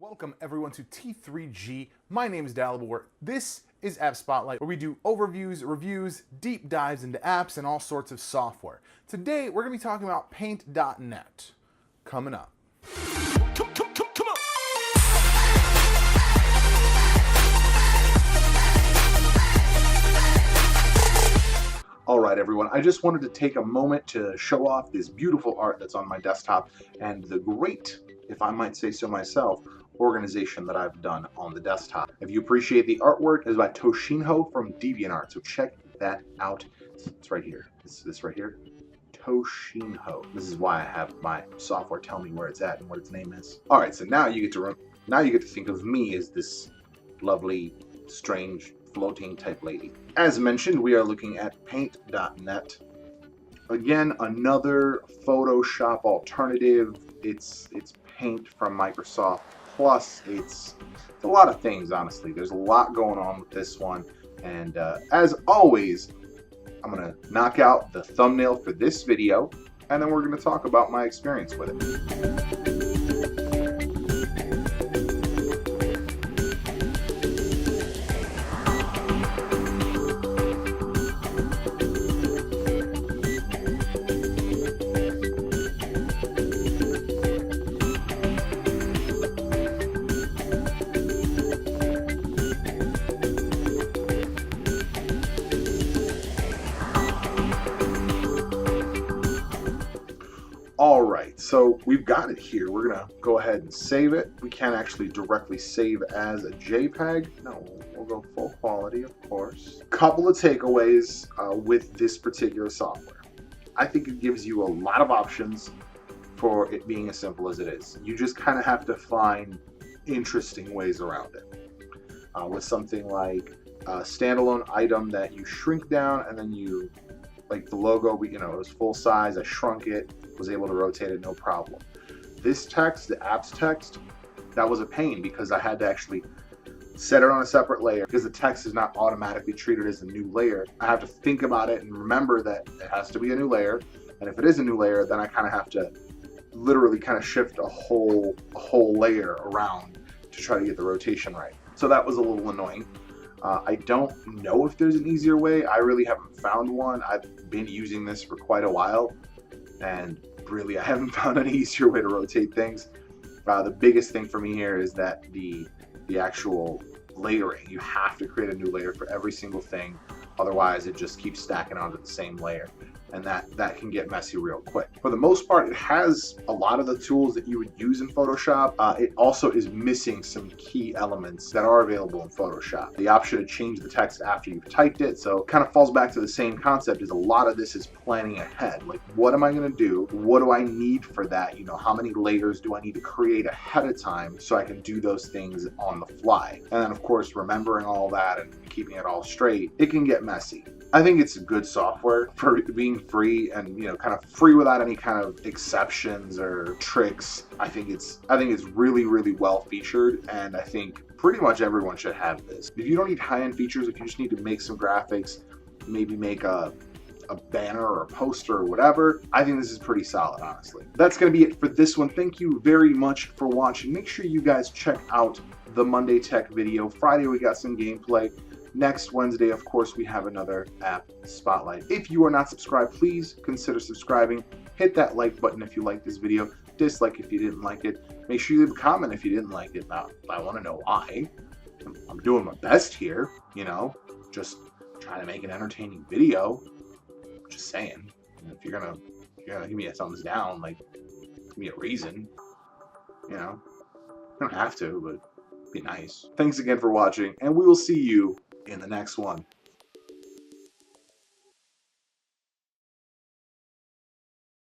Welcome everyone to T3G. My name is Dalibor. This is App Spotlight, where we do overviews, reviews, deep dives into apps and all sorts of software. Today we're going to be talking about Paint.net. Coming up. Come on. All right, everyone. I just wanted to take a moment to show off this beautiful art that's on my desktop and the great, if I might say so myself, organization that I've done on the desktop. If you appreciate the artwork, it's by Toshinho from DeviantArt, so check that out. It's right here. This right here. Toshinho. This is why I have my software tell me where it's at and what its name is. All right, so now you get to think of me as this lovely, strange, floating type lady. As mentioned, we are looking at Paint.net. Again, another Photoshop alternative. It's Paint from Microsoft. Plus, it's a lot of things, honestly. There's a lot going on with this one. And as always, I'm going to knock out the thumbnail for this video, and then we're going to talk about my experience with it. Alright, so we've got it here. We're going to go ahead and save it. We can't actually directly save as a JPEG. No, we'll go full quality, of course. Couple of takeaways with this particular software. I think it gives you a lot of options for it being as simple as it is. You just kind of have to find interesting ways around it. With something like a standalone item that you shrink down and then you, like the logo, it was full size, I shrunk it, was able to rotate it no problem. This text, the apps text, that was a pain because I had to actually set it on a separate layer because the text is not automatically treated as a new layer. I have to think about it and remember that it has to be a new layer, and if it is a new layer, then I kind of have to literally kind of shift a whole layer around to try to get the rotation right. So that was a little annoying. I don't know if there's an easier way. I really haven't found one. I've been using this for quite a while, and really I haven't found an easier way to rotate things. The biggest thing for me here is that the actual layering. You have to create a new layer for every single thing, otherwise it just keeps stacking onto the same layer, and that can get messy real quick. For the most part, it has a lot of the tools that you would use in Photoshop. It also is missing some key elements that are available in Photoshop. The option to change the text after you've typed it, so it kind of falls back to the same concept as a lot of this is planning ahead. Like, what am I going to do? What do I need for that? How many layers do I need to create ahead of time so I can do those things on the fly? And then, of course, remembering all that and keeping it all straight, it can get messy. I think it's good software for being free and kind of free without any kind of exceptions or tricks. I think it's really, really well featured, and I think pretty much everyone should have this. If you don't need high-end features, if you just need to make some graphics, maybe make a banner or a poster or whatever, I think this is pretty solid, honestly. That's going to be it for this one. Thank you very much for watching. Make sure you guys check out the Monday Tech video. Friday we got some gameplay. Next Wednesday, of course, we have another app spotlight. If you are not subscribed, please consider subscribing. Hit that like button if you like this video. Dislike if you didn't like it. Make sure you leave a comment if you didn't like it. Now, I want to know why. I'm doing my best here, just trying to make an entertaining video. Just saying. If you're gonna give me a thumbs down, like, give me a reason. You don't have to, but it'd be nice. Thanks again for watching, and we will see you in the next one.